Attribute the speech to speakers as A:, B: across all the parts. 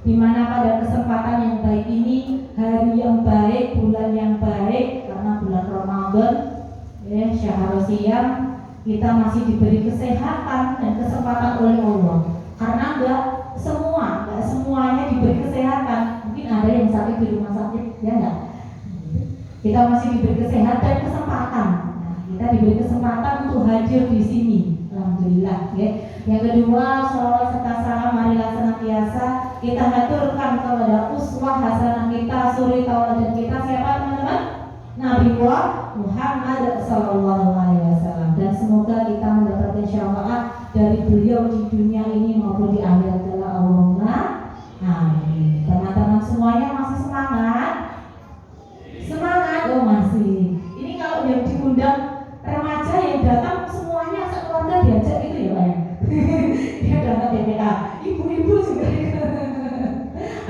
A: di mana pada kesempatan yang baik ini, hari yang baik, bulan yang baik, karena bulan Ramadan, ya, syahrul siyam, kita masih diberi kesehatan dan kesempatan oleh Allah. Karena enggak semuanya diberi kesehatan. Mungkin ada yang sakit di rumah sakit, ya enggak? Kita masih diberi kesehatan dan kesempatan. Nah, kita diberi kesempatan untuk hadir di sini. Alhamdulillah, ya. Yang kedua, sholawat serta salam marilah senantiasa kita haturkan kepada uswah hasanah kita, suri tauladan kita, siapa teman-teman? Nabi Muhammad sallallahu alaihi wasallam. Dan semoga kita mendapatkan syafaat dari beliau di dunia ini maupun di akhirat kelak. Allahumma amin. Teman-teman semuanya masih semangat? Semangat? Oh masih. Ini kalau yang diundang remaja yang datang semuanya sekeluarga diajak gitu ya Pak ya. Dia datang DPA, ibu-ibu juga.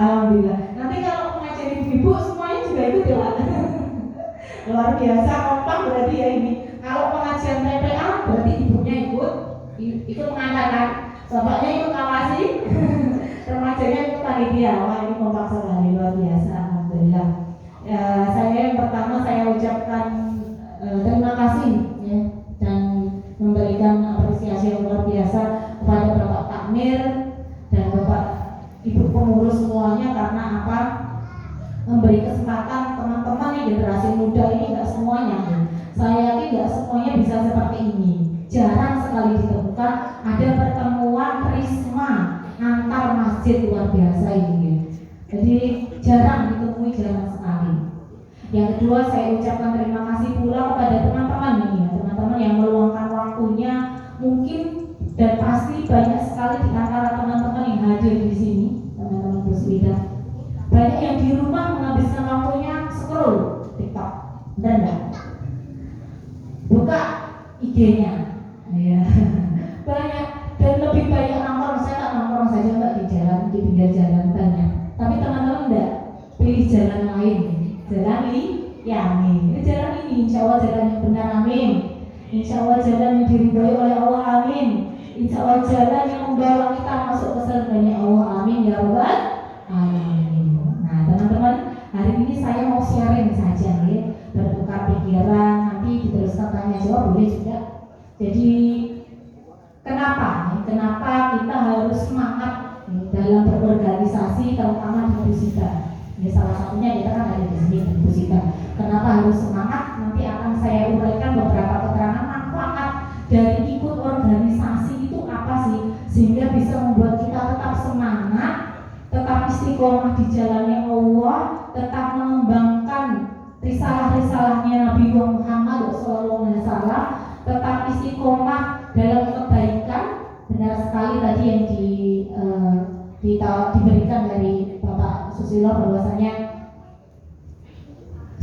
A: Alhamdulillah. Nanti kalau pengajian ibu-ibu semuanya juga ikut ya Pak. Luar biasa kompak berarti ya ini. Kalau pengajian TPA berarti ibunya ikut mengantarkan, bapaknya ikut ngawasi, remajanya ikut panitia. Wah ini kompak sekali, luar biasa. Alhamdulillah. Saya yang pertama saya ucapkan terima kasih ya, dan memberikan apresiasi yang luar biasa kepada Bapak Takmir dan Bapak Ibu pengurus semuanya. Karena apa? Memberi kesempatan teman-teman nih, generasi muda ini nggak semuanya. Saya yakin nggak semuanya bisa seperti ini. Jarang sekali ditemukan ada pertemuan risma antar masjid, luar biasa ini. Jadi jarang ditemui, jarang sekali. Yang kedua, saya ucapkan terima kasih pula kepada teman-teman ini ya, teman-teman yang meluangkan waktunya. Mungkin dan pasti banyak sekali di antara teman-teman yang hadir di sini, teman-teman bersepeda. Banyak yang di rumah menghabiskan waktunya scroll TikTok, benar enggak? Buka IG-nya, ya. Banyak dan lebih banyak nongkrong. Saya tak nongkrong saja mbak di jalan, di pinggir jalan banyak. Tapi teman-teman enggak pilih jalan lain, jalan ini jalan ini, insya Allah jalan yang benar, amin. Insya Allah jalan yang diridhoi oleh Allah, amin. Insya Allah jalan yang membawa kita masuk ke surganya Allah, amin ya rabbal alamin. Nah teman-teman, hari ini saya mau sharing saja ya, bertukar pikiran, nanti diteruskan tanya jawab boleh juga. Jadi kenapa kita harus semangat dalam berorganisasi, terutama di Pusika. Ya, salah satunya kita kan ada di sini di Pusika. Kenapa harus semangat? Nanti akan saya uraikan beberapa keterangan manfaat dari ikut organisasi itu apa sih, sehingga bisa membuat kita tetap semangat, tetap istiqomah di jalannya Allah, tetap mengembangkan risalah-risalahnya Nabi Muhammad SAW, tetap istiqomah dalam kebaikan. Benar sekali tadi yang diberikan dari Bapak Susilo bahwasanya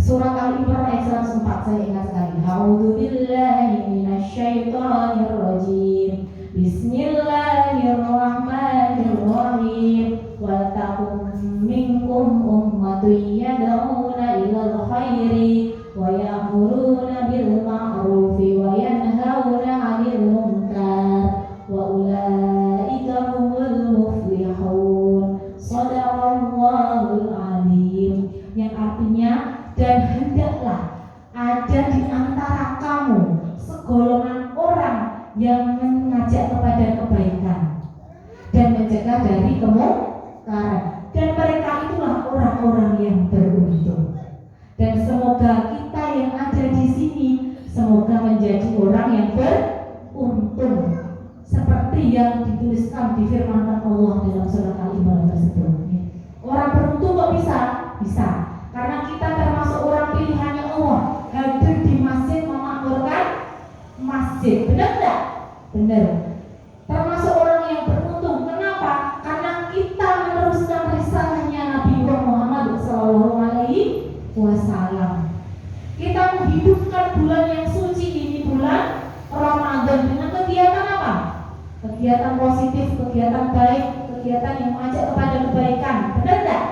A: surah Al-Imran ayat 104, saya ingat sekali. A'udzubillahi minasyaitonirrajim. Bismillahirrahmanirrahim. Wal takum minkum ummatun yad'una ilal khairi wa ya'muruna bil ma'rufi wa yanhauna 'anil munkar wa ulaika humul muflihun. Shadaqallahul 'azim. Yang artinya, dan hendaklah ada di antara kamu segolongan orang yang mengajak kepada kebaikan dan mencegah dari kemungkaran, dan mereka itulah orang-orang yang beruntung. Dan semoga kita yang ada di sini semoga menjadi orang yang beruntung seperti yang dituliskan difirmankan Allah dalam surat Al-Imran tersebut. Orang beruntung kok bisa karena kita termasuk orang pilihannya Allah, hadir di masjid memakmurkan masjid. Benar enggak? Benar. Termasuk orang yang beruntung. Kenapa? Karena kita meneruskan risalahnya Nabi Muhammad SAW. Kita menghidupkan bulan yang suci ini, bulan Ramadan, dengan kegiatan apa? Kegiatan positif, kegiatan baik, kegiatan yang mengajak kepada kebaikan. Benar enggak?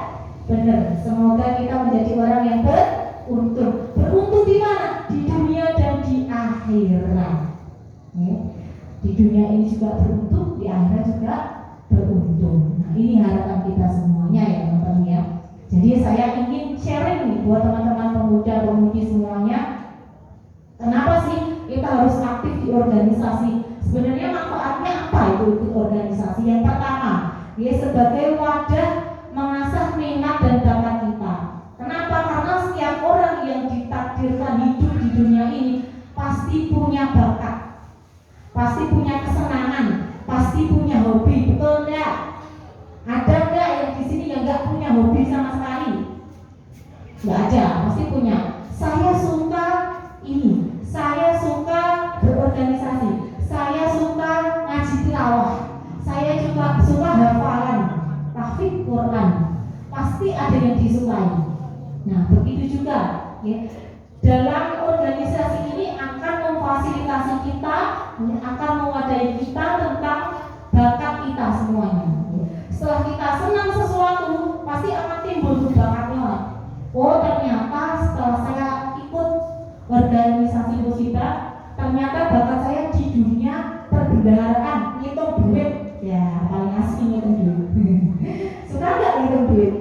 A: Benar. Semoga kita menjadi orang yang beruntung. Beruntung di mana? Di dunia dan di akhirat. Ya. Di dunia ini juga beruntung, di akhirat juga beruntung. Nah, ini harapan kita semuanya. sebagai wadah mengasah minat dan bakat kita. Kenapa? Karena setiap orang yang ditakdirkan hidup di dunia ini pasti punya bakat, pasti punya kesenangan, pasti punya hobi, betul enggak? Ada enggak yang di sini yang enggak punya hobi sama sekali? Enggak ada, pasti punya. Saya suka ini, saya suka berorganisasi, saya suka ngaji tilawah, saya juga suka hafalan, tahfidz Quran. Pasti ada yang disukai. Nah, begitu juga ya. Dalam organisasi ini akan memfasilitasi kita, akan mewadahi kita tentang bakat kita semuanya. Setelah kita senang sesuatu, pasti akan timbul tuh bakatnya. Oh, ternyata setelah saya ikut organisasi musibah, ternyata bakat saya di dunia perbendaharaan, ngitung duit. Ya, paling asli ngitung duit. Suka nggak ngitung duit?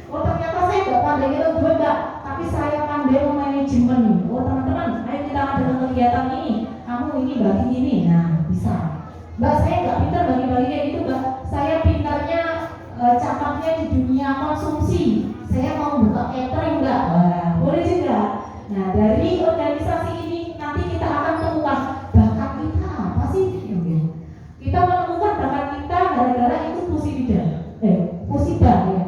A: Oh, ternyata saya nggak pandai ngitung duit, Mbak, tapi saya pandai manajemen. Oh, teman-teman, ayo kita adakan kegiatan ini. Kamu ini bagi ini, nah bisa. Mbak, saya nggak pintar bagi-bagi kayak gitu, Mbak. Saya pintarnya cakapnya di dunia konsumsi. Saya mau buka catering, Mbak. Wah, boleh juga. Nah, dari organisasi ini nanti kita akan temukan bakat kita apa sih? Kita menemukan bakat kita gara-gara itu musibah ya.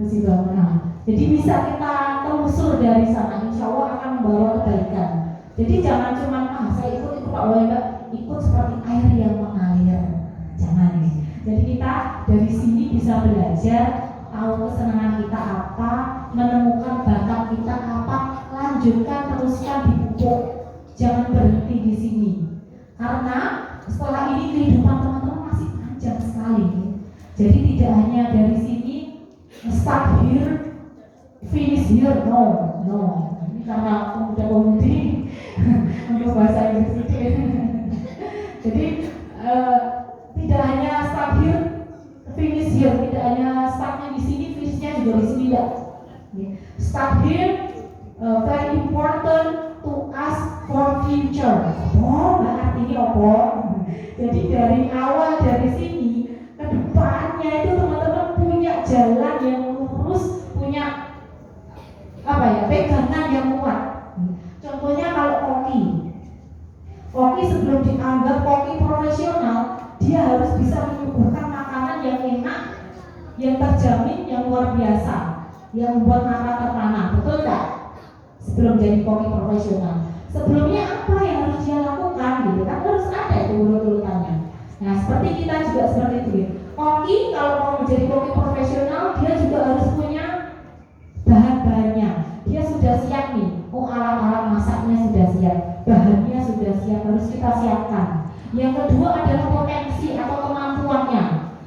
A: Musibah menang. Jadi bisa kita telusur dari sana, insya Allah akan membawa kebaikan. Jadi jangan cuma saya ikut Pak Wali, ikut seperti air yang mengalir. Jangan nih. Jadi kita dari sini bisa belajar, tahu kesenangan kita apa, menemukan bakat kita apa, lanjutkan, teruskan, dipupuk. Jangan berhenti di sini. Karena setelah ini kehidupan teman-teman masih panjang sekali. Jadi tidak hanya dari sini start here, finish here, no. Ini karena pemuda-pemudi untuk bahasa Inggris itu. Jadi tidak hanya start here, finish here, tidak hanya startnya di sini, finishnya juga di sini, tidak. Start here, very important to ask for future. Oh, artinya apa? Jadi dari awal dari sini ke depannya itu teman-teman punya jalan yang lurus, punya pegangan yang kuat. Contohnya kalau koki sebelum dianggap koki profesional, dia harus bisa menyuguhkan makanan yang enak, yang terjamin, yang luar biasa, yang membuat mata terpana, betul tak? Sebelum jadi koki profesional, sebelumnya apa yang harus dia lakukan gitu kan, harus ada itu urut-urutannya. Nah, seperti kita juga seperti itu. Koki kalau mau menjadi koki profesional, dia juga harus punya bahan-bahannya. Dia sudah siap nih. Oh, alat-alat masaknya sudah siap, bahannya sudah siap, harus kita siapkan. Yang kedua adalah potensi atau kemampuannya.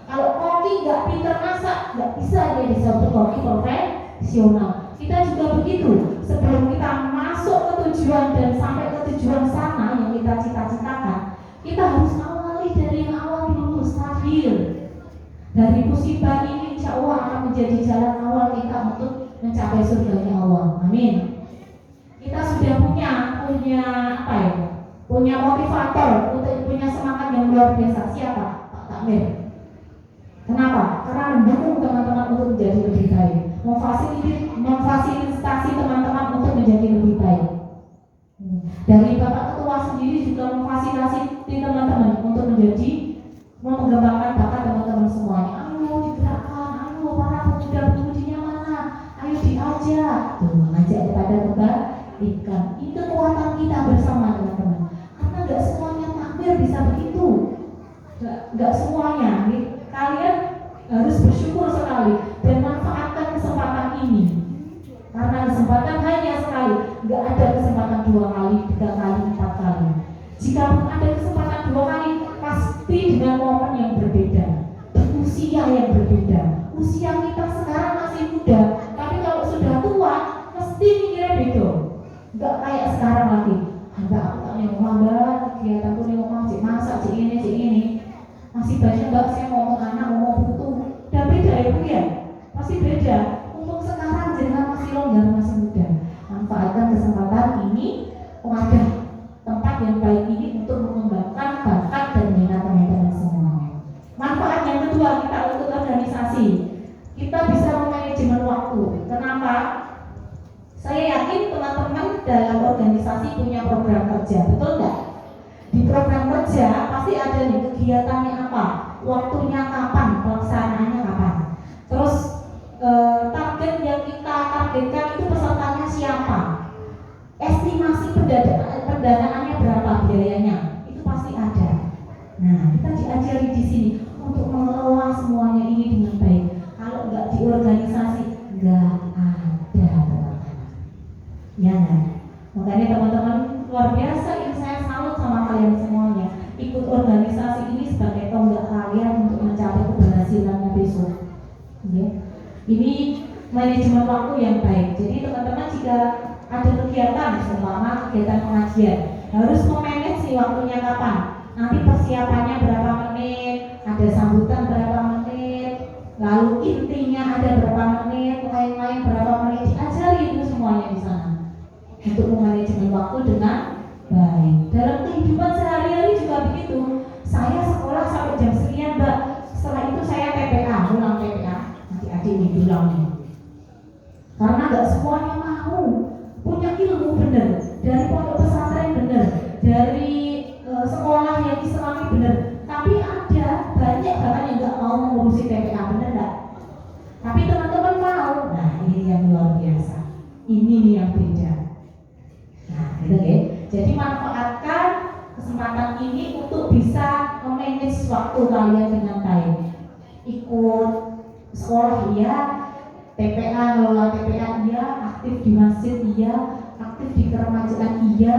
A: Kalau koki nggak pintar masak, nggak bisa dia disebut koki profesional. Kita juga begitu. Sebelum kita masuk ke tujuan dan sampai ke tujuan sana yang kita cita-citakan, kita harus awali dari yang awal dulu, stabil. Dari musibah ini insya Allah akan menjadi jalan awal kita untuk mencapai surganya Allah. Amin. Kita sudah punya punya motivator, punya semangat yang luar biasa. Siapa? Pak Takmir. Kenapa? Karena mendukung teman-teman untuk menjadi lebih baik, memfasilitasi teman-teman untuk menjadi lebih baik. Dari Bapak Ketua sendiri juga memfasilitasi teman-teman untuk mengembangkan bakat teman-teman semuanya. Ayo digerakkan, ayo para pemuda-pemudinya mana? Ayo diajak, mengajak kepada kebaikan. Itu kekuatan kita bersama teman-teman. Karena nggak semuanya takmir bisa begitu, nggak semuanya. Kalian harus bersyukur sekali dan manfaatkan kesempatan ini. Karena kesempatan hanya sekali, nggak ada kesempatan 2 kali, 3 kali, 4 kali. Jika ada kesempatan 2 kali, pasti dengan momen yang berbeda, usia yang berbeda. Usia kita sekarang masih muda, tapi kalau sudah tua, mesti mikirnya beda. Nggak kayak sekarang lagi. Mbak, aku tak nengok mbak, kegiatanku nengok cik masak, cik ini. Masih banyak mbak, saya ngomong anak, ngomong butuh. Udah beda ya bu ya, masih beda. Untuk sekarang jangan masih longgar, masih muda. Manfaatkan kesempatan ini, wadah tempat yang baik ini untuk mengembangkan bakat dan minat teman-teman semuanya. Manfaat yang kedua kita untuk organisasi, kita bisa memanajemen waktu. Kenapa? Saya yakin teman-teman dalam organisasi punya program kerja, betul nggak? Di program kerja pasti ada nih kegiatannya apa, waktunya kapan, pelaksanaannya kapan. Terus target yang kita targetkan itu pesertanya siapa, estimasi pendanaannya berapa, biayanya itu pasti ada. Nah, kita diajari di sini untuk mengelola semuanya ini dengan baik. Kalau nggak di organisasi, nggak ada teman-teman. Ya kan? Makanya teman-teman luar biasa, ini saya salut sama kalian semuanya. Ikut organisasi ini sebagai tonggak kalian untuk mencapai keberhasilannya besok. Ya. Ini manajemen waktu yang baik. Jadi teman-teman jika ada kegiatan, seumpama kegiatan pengajian, harus memanage waktunya kapan. Nanti persiapannya berapa menit, ada sambutan berapa menit, lalu intinya ada berapa menit, lain-lain berapa menit, diajari itu semuanya di sana untuk memanajemen waktu dengan baik. Dalam kehidupan sehari-hari juga begitu. Saya sekolah sampai jam sekian, Mbak. Setelah itu saya TPA, pulang TPA. Adik-adik ini bilang nih, karena nggak semuanya mau punya ilmu benar dari pondok pesantren benar, dari sekolah yang islami benar, tapi ada banyak banget yang nggak mau mengurusi TPA, benar nggak? Tapi teman-teman mau. Nah, ini yang luar biasa. Ini nih yang beda. Nah, gitu ya. Jadi manfaatkan kesempatan ini untuk bisa memanage waktu kalian dengan baik. Ikut sekolah iya, TPA, ngelola TPA iya, aktif di masjid iya, aktif di keremajaan iya,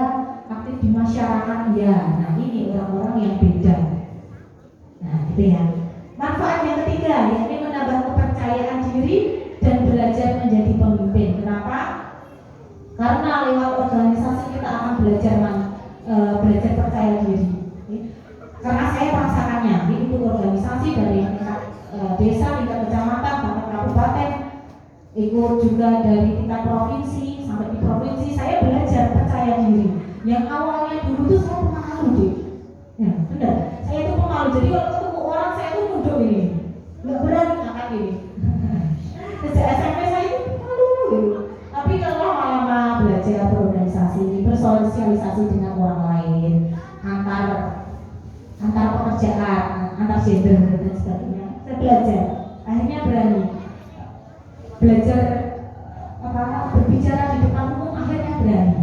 A: aktif di masyarakat iya. Nah, ini orang-orang yang beda. Nah, gitu ya. Manfaat yang ketiga, yakni menambah kepercayaan diri dan belajar menjadi pemimpin. Kenapa? Karena lewat organisasi kita akan belajar percaya diri. Karena saya merasakannya, itu organisasi dari tingkat desa, tingkat kecamatan, bahkan kabupaten, ikut juga dari tingkat provinsi sampai di provinsi, saya belajar percaya diri. Yang awalnya dulu tuh saya pemalu deh, ya benar. Saya itu pemalu, jadi kalau ketemu orang saya tuh nunduk ini, nggak berani angkat ini. Sejak SMP saya itu pemalu gitu. Tapi kalau lama belajar berorganisasi, bersosialisasi dengan orang lain, antar pekerjaan, antar gender dan sebagainya, saya belajar. Akhirnya berani belajar berbicara di depan umum, akhirnya berani.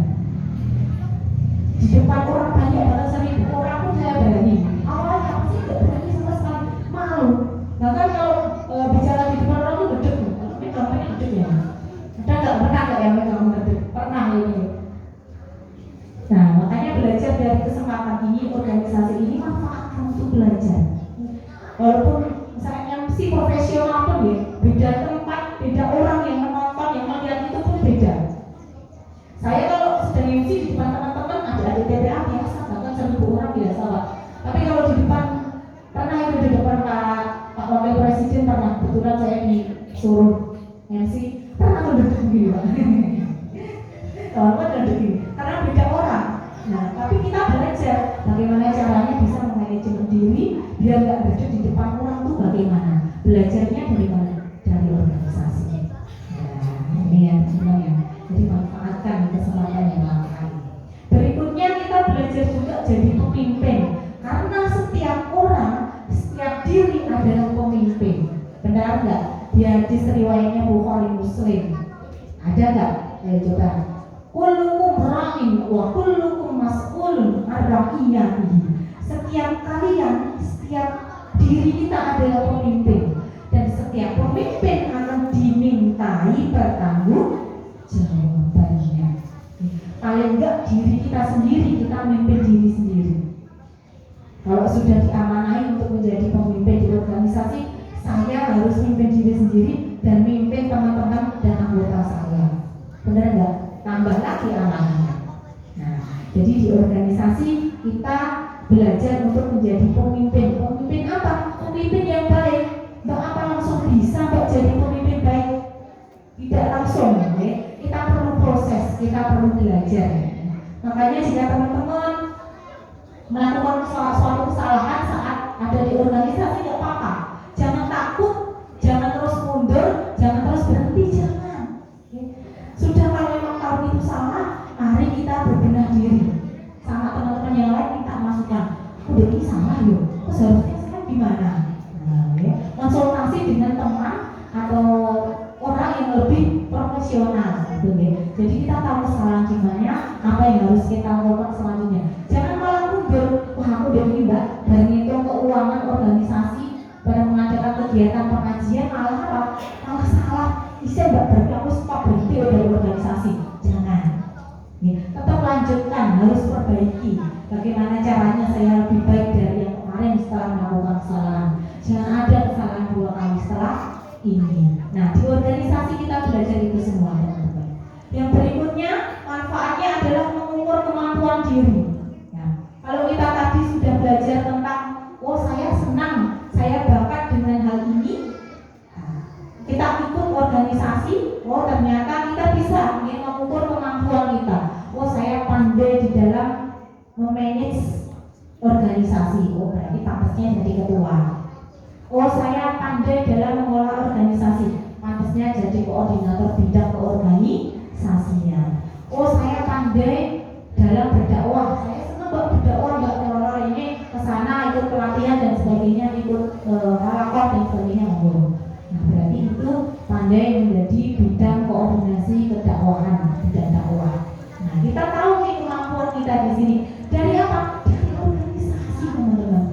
A: Di depan orang banyak banget, 1000 orang pun saya berani. Awalnya pasti nggak berani sama sekali, malu. Bahkan kalau bicara di depan orang tuh gedeg, megang gedeg ya. Ada nggak pernah nggak yang megang gedeg? Pernah ini. Nah, makanya belajar dari kesempatan ini, organisasi ini manfaatkan untuk belajar. Walaupun misalnya MC profesional pun ya, beda tempat, beda orang yang menonton, yang melihat itu pun beda. Saya kalau sedang MC di depan teman-teman, adik-adik TPA biasa, bahkan 1000 orang biasa Pak. Tapi kalau di depan, pernah itu di depan Pak Wakil Presiden, pernah kebetulan saya disuruh MC, pernah menduduk begini Pak. Kalau menduduk begini, karena beda orang. Nah, tapi kita belajar bagaimana caranya bisa memanajemen diri biar nggak duduk di depan orang tuh bagaimana. Belajarnya dari mana? Dari organisasi. Nah, ini yang sebenarnya. Jadi manfaatkan kesempatan yang langka ini. Berikutnya kita belajar juga jadi pemimpin. Karena setiap orang, setiap diri adalah pemimpin. Benar nggak? Di hadis riwayatnya Bukhari Muslim. Ada nggak? Ayo coba. Kullukum ra'in wa kullukum mas'ulun an ra'iyatihi. Setiap kalian, setiap diri kita adalah pemimpin, dan setiap pemimpin akan dimintai pertanggungjawabannya. Paling enggak diri kita sendiri, kita memimpin diri sendiri. Kalau sudah diamanahi untuk menjadi pemimpin di organisasi, saya harus memimpin diri sendiri dan memimpin teman-teman dan anggota saya. Benar enggak? Tambah lagi amanahnya. Nah, jadi di organisasi kita belajar untuk menjadi pemimpin. Pemimpin apa? Pemimpin yang baik. Mbak apa langsung bisa Mbak jadi pemimpin baik? Tidak langsung, ya. Kita perlu proses, kita perlu belajar. Makanya jika teman-teman melakukan suatu kesalahan saat ada di organisasi, tidak apa-apa. Jangan takut, jangan atau orang yang lebih profesional gitu ya. Jadi kita tahu kesalahan gimana, apa yang harus kita lakukan selanjutnya. Jangan malah mundur, wah aku udah ini mbak, bareng ngitung keuangan organisasi, bareng mengadakan kegiatan pengajian, malah apa? Malah salah, bisa mbak berarti aku stop berhenti dari organisasi. Jangan. Ya, tetap lanjutkan, harus perbaiki. Bagaimana caranya saya lebih baik dari yang kemarin setelah melakukan kesalahan. Jangan ada kesalahan dua kali setelah ini. Nah, di organisasi kita belajar itu semua, teman-teman. Yang berikutnya, manfaatnya adalah mengukur kemampuan diri. Ya. Kalau kita tadi sudah belajar tentang, oh saya senang, saya bakat dengan hal ini, nah, kita ikut organisasi, oh ternyata kita bisa mengukur kemampuan kita. Oh saya pandai di dalam memanage organisasi, oh berarti pantasnya jadi ketua. Oh saya pandai dalam mengelola organisasi, pantasnya jadi koordinator bidang keorganisasian. Oh saya pandai dalam berdakwah, saya senang berdakwah, nggak terlalu ini kesana ikut pelatihan dan sebagainya, ikut halakot dan sebagainya. Nah berarti itu pandai menjadi bidang koordinasi kedakwahan, bidang dakwah. Nah kita tahu nih kemampuan kita di sini dari apa? Dari organisasi, teman-teman.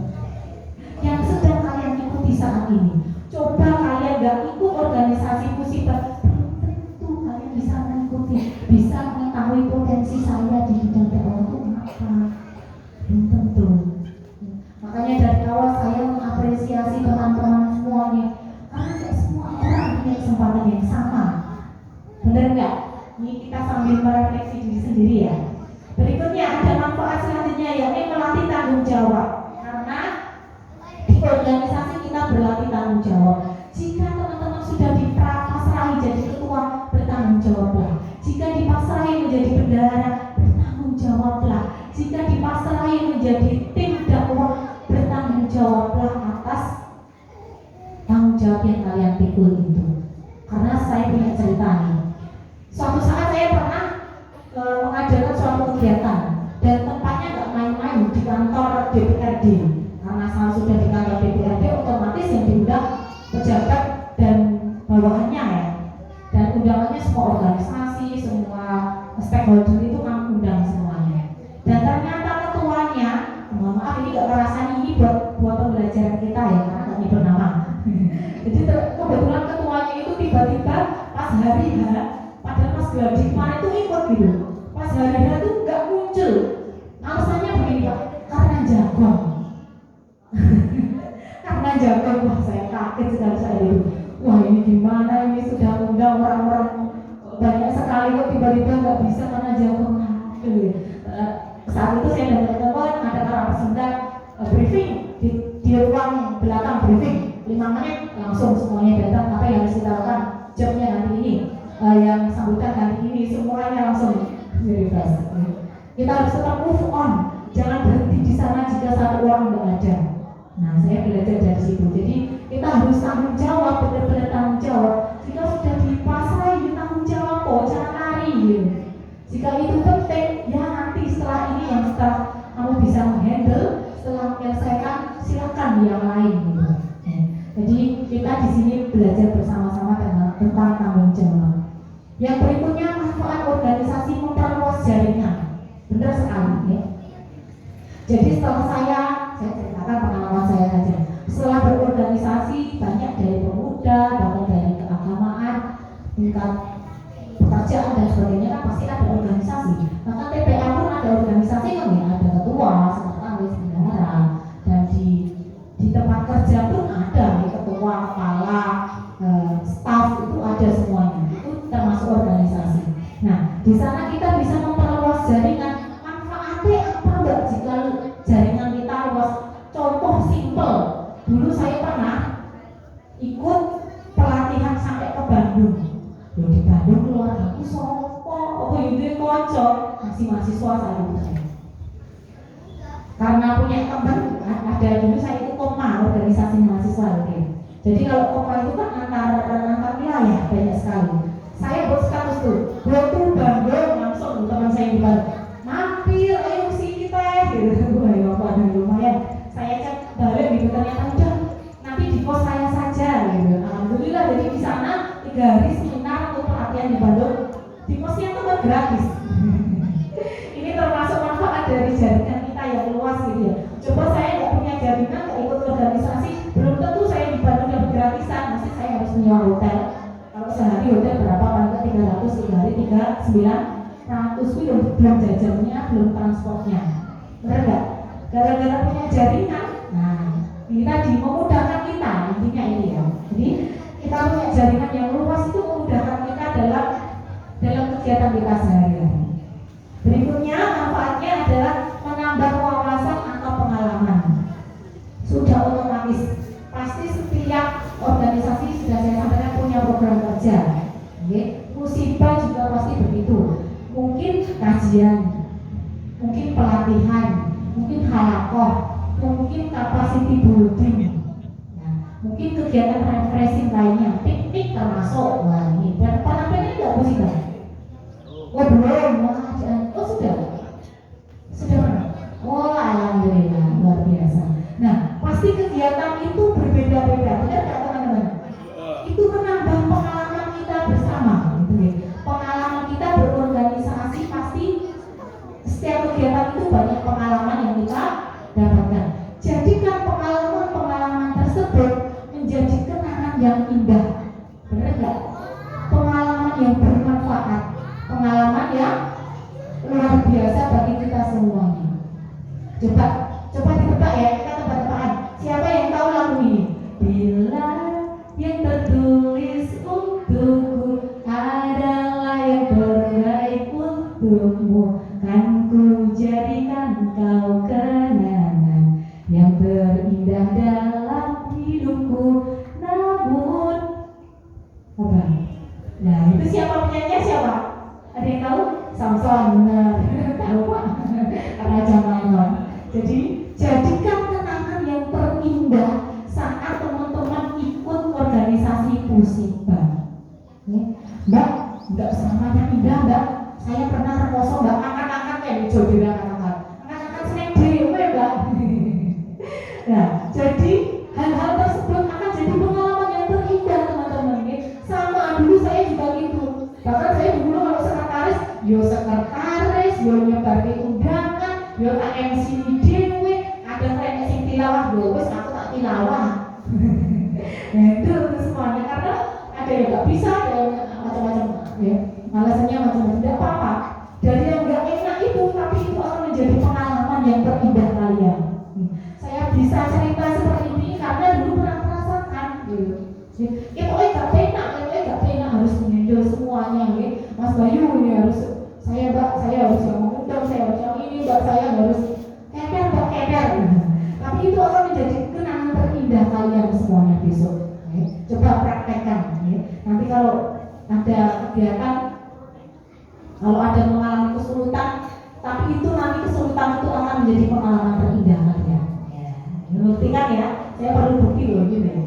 A: Yang sedang kalian ikuti saat ini. Coba kalian gak ikut organisasi musibah, belum tentu kalian bisa mengikuti, bisa mengetahui potensi saya di bidang dakwah itu apa. Belum tentu. Makanya dari awal saya mengapresiasi teman-teman semuanya, karena tidak semua orang punya kesempatan yang sama. Benar nggak? Ini kita sambil merefleksi diri sendiri ya. Berikutnya ada manfaat selanjutnya, yakni melatih tanggung jawab. Karena di organisasi kita berlatih tanggung jawab. Jika teman-teman sudah dipasrahi jadi ketua, bertanggung jawablah. Jika dipasrahi menjadi bendahara, bertanggung jawablah. Jika dipasrahi menjadi tim dakwah, bertanggung jawablah atas tanggung jawab yang kalian pikul itu. Karena saya punya cerita nih. Suatu saat saya pernah mengadakan suatu kegiatan dan tempatnya nggak main-main, di kantor DPRD. Karena saya sudah di kantor DPRD, otomatis yang diundang pejabat dan bawahannya ya. Dan undangannya semua organisasi, semua stakeholder itu kami undang semuanya. Dan ternyata ketuanya, mohon maaf ini nggak merasani, ini buat pembelajaran kita ya, karena nggak nyebut nama. Jadi kebetulan ketuanya itu tiba-tiba pas hari H, padahal pas gladi kemarin itu ikut gitu. Pas hari H itu nggak muncul. Alasannya begini Pak, karena jagoan. Karena jagoan, wah saya kaget sekali saya itu. Wah ini gimana, ini sudah undang orang-orang banyak sekali kok tiba-tiba nggak bisa karena jagoan. Saat itu saya dan teman-teman ada representan briefing di ruang belakang briefing 5 menit langsung semuanya datang, apa yang harus kita lakukan, jobnya nanti ini, yang sambutan nanti ini, semuanya langsung bebas. Kita harus tetap move on, jangan berhenti di sana jika satu orang nggak ada. Nah saya belajar dari situ. Jadi kita harus tanggung jawab, benar-benar tanggung jawab. Jika sudah dipasrai, tanggung jawab kok, jangan lari gitu. Jika itu penting, ya nanti setelah ini yang setelah kamu bisa menghandle, setelah menyelesaikan silakan yang lain gitu. Jadi kita di sini belajar bersama-sama tentang tanggung jawab. Yang berikutnya manfaat organisasi memperluas jaringan. Benar sekali ya. Jadi setelah saya ceritakan pengalaman saya saja. Setelah berorganisasi banyak dari pemuda, bahkan dari keagamaan, tingkat pekerjaan dan sebagainya kan pasti ada organisasi. Maka TPA pun ada organisasi kan ya, ada ketua, sekretaris, bendahara, dan di tempat kerja pun ada ya, ketua, kepala, staff itu ada semuanya. Itu termasuk organisasi. Nah, di sana kita bisa memperluas jaringan. Manfaatnya apa Mbak jika jaringan kita luas? Contoh simple. Dulu saya pernah ikut pelatihan sampai ke Bandung. Loh di Bandung keluar aku sopo, apa itu kocok, masih mahasiswa saya itu. Karena punya teman, ada dulu saya ikut KOMA, organisasi mahasiswa gitu. Jadi kalau KOMA itu kan antar wilayah banyak sekali. Saya buat status tuh, go to Bandung, langsung teman saya di Bandung. Mampir, ayo sini teh, gitu. Wah ya apa lumayan. Saya cek balik gitu ternyata udah nanti di pos saya saja gitu. Alhamdulillah jadi di sana 3 hari seminar untuk pelatihan di Bandung, di kosnya itu kan gratis. Ini termasuk manfaat dari jaringan kita yang luas gitu ya. Coba saya nggak punya jaringan, nggak ikut organisasi, belum tentu saya di Bandung yang gratisan. Mesti saya harus menyewa hotel. Kalau sehari hotel berapa? Paling ke 300, 3 hari 3.900, belum jajannya, belum transportnya. Benar nggak? Gara-gara punya jaringan. Nah, ini tadi memudahkan kita, intinya ini ya. Jadi kita punya jaringan yang luas itu memudahkan kita dalam kegiatan kita sehari-hari. Berikutnya manfaatnya adalah menambah wawasan atau pengalaman. Sudah otomatis, pasti setiap organisasi sudah saya sampaikan punya program kerja. Musibah juga pasti begitu. Mungkin kajian, mungkin pelatihan, mungkin halakoh, mungkin capacity building, mungkin kegiatan refreshing lainnya, piknik termasuk. Wah ini dan penampilan nggak musibah. Oh belum, oh sudah mana? Oh alhamdulillah luar biasa. Nah pasti kegiatan itu berbeda-beda, benar nggak teman-teman? Itu menambah pengalaman kita bersama, gitu ya. Pengalaman kita berorganisasi pasti setiap kegiatan itu banyak pengalaman yang kita dapatkan. Jadikan pengalaman-pengalaman tersebut menjadi kenangan yang indah, benar nggak? Pengalaman yang bermanfaat, pengalaman yang luar biasa bagi kita semuanya. Coba ditebak ya, kita tebak-tebakan. Siapa yang tahu lagu ini? Bila yang tertulis untukku adalah yang terbaik untukmu, kan ku jadikan kau kenangan yang terindah dalam hidupku. Namun apa? Nah itu siapa penyanyinya siapa? Ada yang tahu? Samson. Benar. Tahu Pak? Karena zaman. Jadi jadikan kenangan yang terindah saat teman-teman ikut organisasi musibah. Mbak, nggak selamanya indah Mbak. Saya pernah rekoso Mbak, angkat-angkat kayak dijodoh angkat-angkat seneng dewe Mbak. Nah, jadi hal-hal tersebut akan jadi pengalaman yang terindah teman-teman. Sama dulu saya juga gitu. Bahkan saya dulu kalau sekretaris, yo nyebar di undangan, yo tak MC dewe, ada yang sing tilawah, yo wis aku tak tilawah. Nah itu semuanya karena ada yang nggak bisa, ada yang macam-macam, ya. Alasannya macam-macam, tidak apa-apa. Dari yang nggak enak itu, tapi itu akan menjadi pengalaman yang terindah kalian. Saya bisa cerita seperti ini karena dulu pernah merasakan, gitu. Kita gak enak harus mengendal semuanya, gitu. Mas Bayu ini harus saya harus yang mengundang, saya harus yang ini, Mbak saya harus keder. Tapi itu akan menjadi kenangan terindah kalian semuanya besok. Coba praktekkan. Nanti kalau ada kegiatan, kalau ada mengalami kesulitan, tapi itu nanti kesulitan itu akan menjadi pengalaman terindah kalian. Buktikan ya, saya perlu bukti loh gitu ya.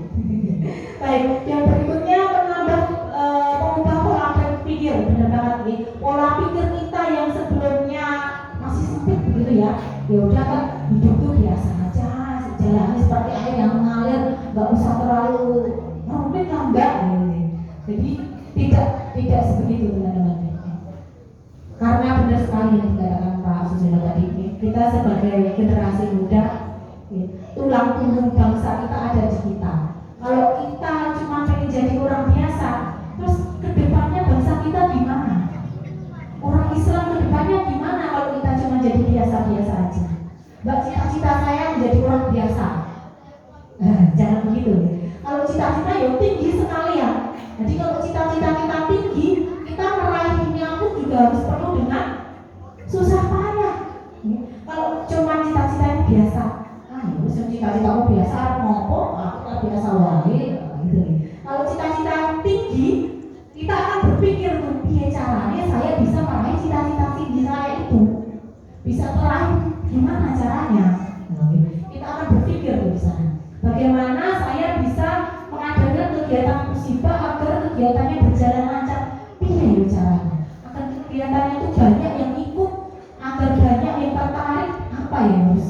A: Baik, yang berikutnya mengubah pola pikir, benar banget nih. Pola pikir kita yang sebelumnya masih sempit begitu ya. Ya udah kan hidup tuh biasa aja, sejalannya seperti air yang mengalir, nggak usah terlalu rumit lah Mbak. Jadi tidak sebegitu teman-teman. Karena benar sekali yang dikatakan Pak Susilo tadi, kita sebagai generasi muda, tulang punggung bangsa kita ada di kita. Kalau kita cuma pengen jadi orang biasa, terus kedepannya bangsa kita gimana? Orang Islam kedepannya gimana kalau kita cuma jadi biasa-biasa aja? Mbak, cita-cita saya menjadi orang biasa. Jangan begitu. Kalau cita-cita ya tinggi sekali ya. Jadi kalau cita-cita kita tinggi, kita meraihnya pun juga harus penuh dengan susah payah. Kalau cuma cita-citanya biasa, cita-citamu biasa ngopo, aku tak biasa wae, gitu. Kalau cita-cita tinggi, kita akan berpikir tuh, piye caranya saya bisa meraih cita-cita tinggi saya itu, bisa meraih gimana caranya? Kita akan berpikir tuh di sana, bagaimana saya bisa mengadakan kegiatan musibah agar kegiatannya berjalan lancar, piye caranya? Agar kegiatannya itu banyak yang ikut, agar banyak yang tertarik, apa yang harus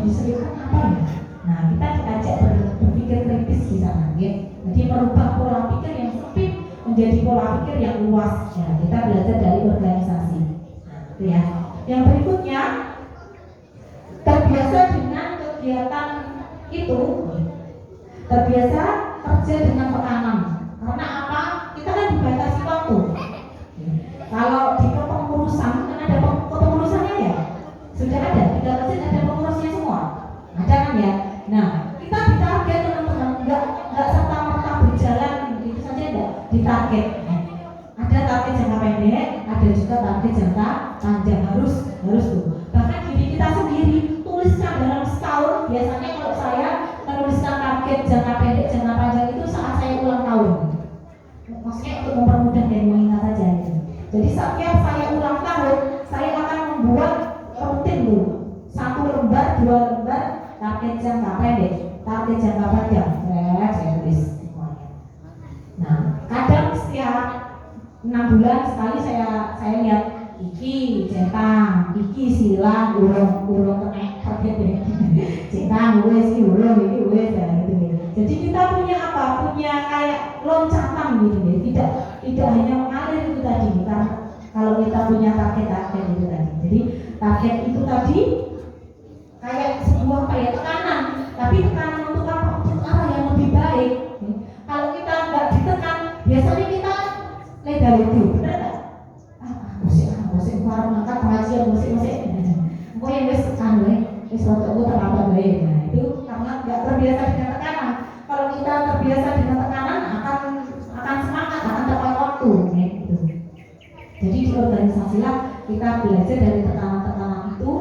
A: diselipkan apa ya? Nah kita diajak berpikir kritis di sana, ya. Jadi merubah menjadi pola pikir yang luas. Ya, kita belajar dari organisasi. Nah, itu ya. Yang berikutnya, terbiasa dengan kegiatan itu, terbiasa kerja dengan tekanan. Karena apa? Kita kan dibatasi waktu. Kalau di kepengurusan kan ada kepengurusannya ya, sudah ada, tidak masjid ada pengurusnya semua, ada kan ya. Nah, kita ditarget teman-teman, nggak serta merta berjalan itu saja, enggak ditarget. Ada target jangka pendek, ada juga target jangka panjang, harus tuh. Bahkan diri kita sendiri tuliskan dalam setahun. Biasanya kalau saya menuliskan target jangka pendek, jangka panjang itu saat saya ulang tahun. Maksudnya untuk mempermudah dan mengingat saja itu. Jadi setiap saya ulang tahun, saya akan membuat rutin dulu 1 lembar, 2 lembar target jangka pendek, target jangka panjang. Saya tulis semuanya. Nah, kadang setiap 6 bulan sekali saya lihat iki centang, iki silang, urung kena target deh. Centang wes iki urung iki wes ya gitu. Jadi kita punya apa? Punya kayak loncatan gitu deh. Tidak hanya mengalir itu tadi, karena kalau kita punya target itu tadi. Jadi target itu tadi kayak sebuah kayak tekanan, tapi tekanan untuk apa? Untuk arah yang lebih baik. Kalau kita nggak ditekan, biasanya kita legal itu, benar nggak? Musik warung angkat pengajian musik. Kok yang wes tekan wes waktu aku terlambat baik. Nah itu karena nggak terbiasa dengan tekanan. Kalau kita terbiasa dengan tekanan akan semangat, akan tepat waktu, gitu. Jadi di organisasi lah kita belajar dari tekanan-tekanan itu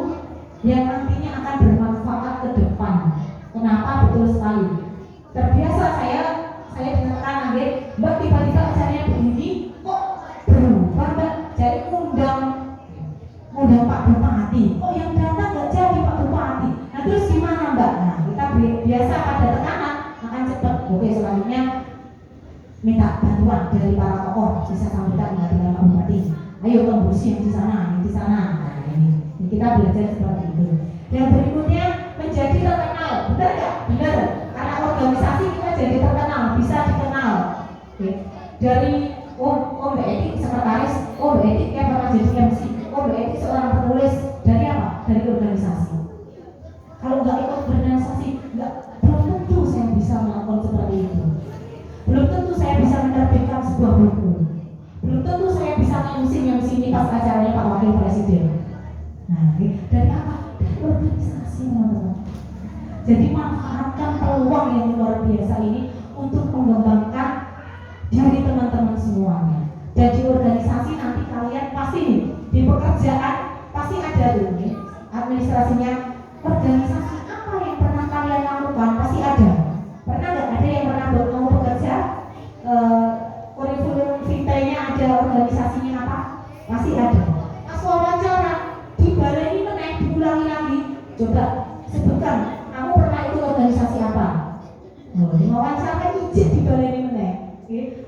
A: yang nantinya akan bermanfaat ke depan. Kenapa? Betul sekali. Terbiasa saya dengan tekanan, Mbak tiba-tiba acaranya begini, kok berubah Mbak? Jadi undang Pak Bupati, kok yang datang nggak jadi Pak Bupati. Nah terus gimana Mbak? Nah kita biasa pada tekanan akan cepat. Oke, selanjutnya minta bantuan dari para tokoh, bisa sampaikan dengan Pak Bupati. Ayo tembusi yang di sana. Nah ini kita belajar seperti itu. Yang berikutnya menjadi terkenal, benar nggak? Benar. Karena organisasi kita jadi terkenal, bisa dikenal. Oke. Dari Mbak Edi sekretaris, Mbak Edi kayak pernah jadi MC, Mbak Edi seorang penulis. Dari apa? Dari organisasi. Kalau nggak ikut organisasi, belum tentu saya bisa melakukan seperti itu. Belum tentu saya bisa menerbitkan sebuah buku. Belum tentu saya bisa yang sini pas acaranya Pak Wakil Presiden. Nah, dari apa? Dari organisasi, teman-teman. Jadi manfaatkan peluang yang luar biasa ini untuk mengembangkan diri teman-teman semuanya. Dan di organisasi nanti kalian pasti nih, di pekerjaan pasti ada tuh nih, administrasinya. Organisasi apa yang pernah kalian lakukan pasti ada. Pernah nggak ada yang pernah buat kamu bekerja? Kurikulum vitae-nya ada, organisasinya apa? Pasti ada. Pas wawancara di balai ini menaik diulangi lagi. Coba sebutkan, kamu pernah ikut organisasi apa? Wawancara izin di balai ini menaik.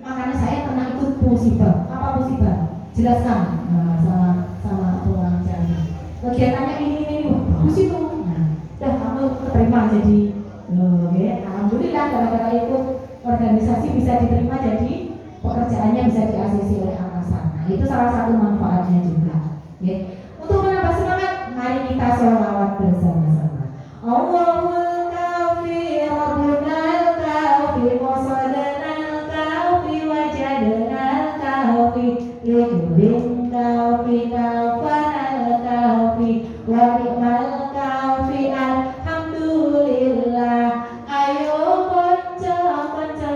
A: Makanya saya pernah ikut musibah. Apa musibah? Jelaskan sama pengajar. Kegiatannya ini bagus itu. Nah, kamu terima jadi. Alhamdulillah gara-gara ikut organisasi bisa diterima, jadi pekerjaannya bisa di-ACC oleh atasan. Nah, itu salah satu manfaatnya juga. Untuk menambah semangat, mari kita sholawat bersama-sama. Allahumma kafi rabbunal kafi qasadanal kafi wajadanal kafi yudhim kafi kafanal kafi wa ni'mal kafi alhamdulillah. Ayo konco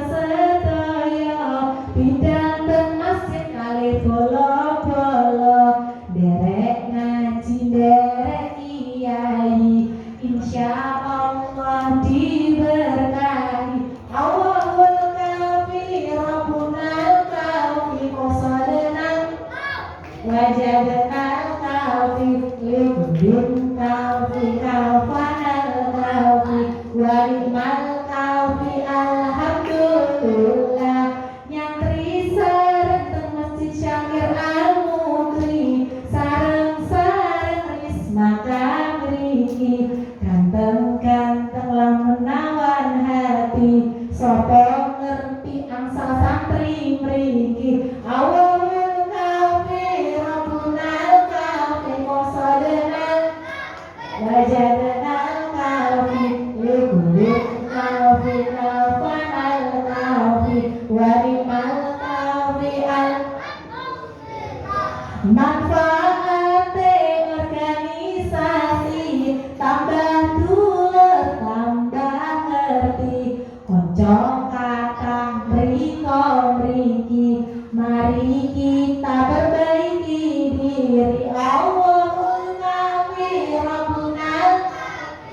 A: sedaya bidang ten masjid kali bolo-bolo, derek ngaji derek kiai, insya Allah mangsa santri mriki awalul kafi rabbunal kafi qasadnal wajadnal kafi likulil kafi kafanal kafi warimal kafi al manfaat organisasi tambah dulur tambah ngerti konco kata mriko mriki mari kita perbaiki diri Allahul kafi rabbunal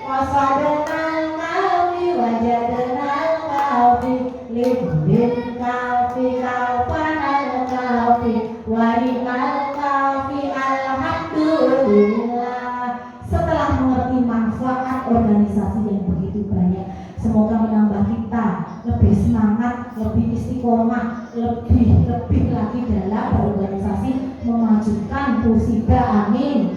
A: wasadnal kafi wajadnal kafi likulil kafi kafanal kafi warimal kafi alhamdulillah. Setelah mengerti manfaat organisasi yang begitu banyak, semoga menambah kita lebih semangat, lebih istiqomah, lebih lagi dalam berorganisasi memajukan musibah, amin.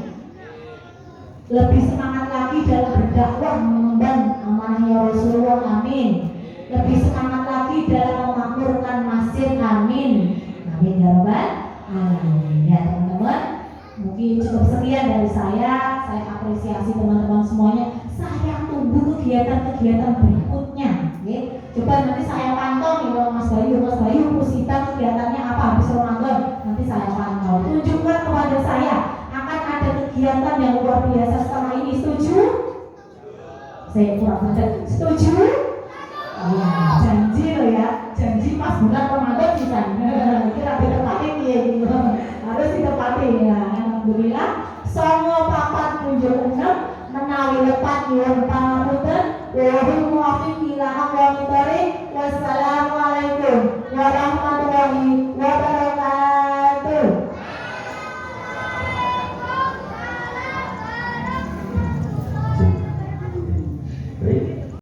A: Lebih semangat lagi dalam berdakwah mengemban amanahnya Rasulullah, amin. Lebih semangat lagi dalam memakmurkan masjid, amin. Amin ya rabbal alamin. Ya teman-teman, mungkin cukup sekian dari saya apresiasi teman-teman semuanya. Saya tunggu kegiatan-kegiatan berikutnya, ya. Coba nanti saya pantau nih Mas Bayu musibah kegiatannya apa habis Ramadan, nanti saya pantau. Tunjukkan kepada saya akan ada kegiatan yang luar biasa setelah ini, setuju? Saya kurang baca, setuju? Ya, janji loh ya, janji pas bulan Ramadan bisa. Kira ditepatin ya, harus ditepatin ya. Alhamdulillah. Songo papat kunjung 6 menawi lepat nyuwun pangapunten. Wa muwaffiq ila aqwamit thoriq. Wassalamualaikum warahmatullahi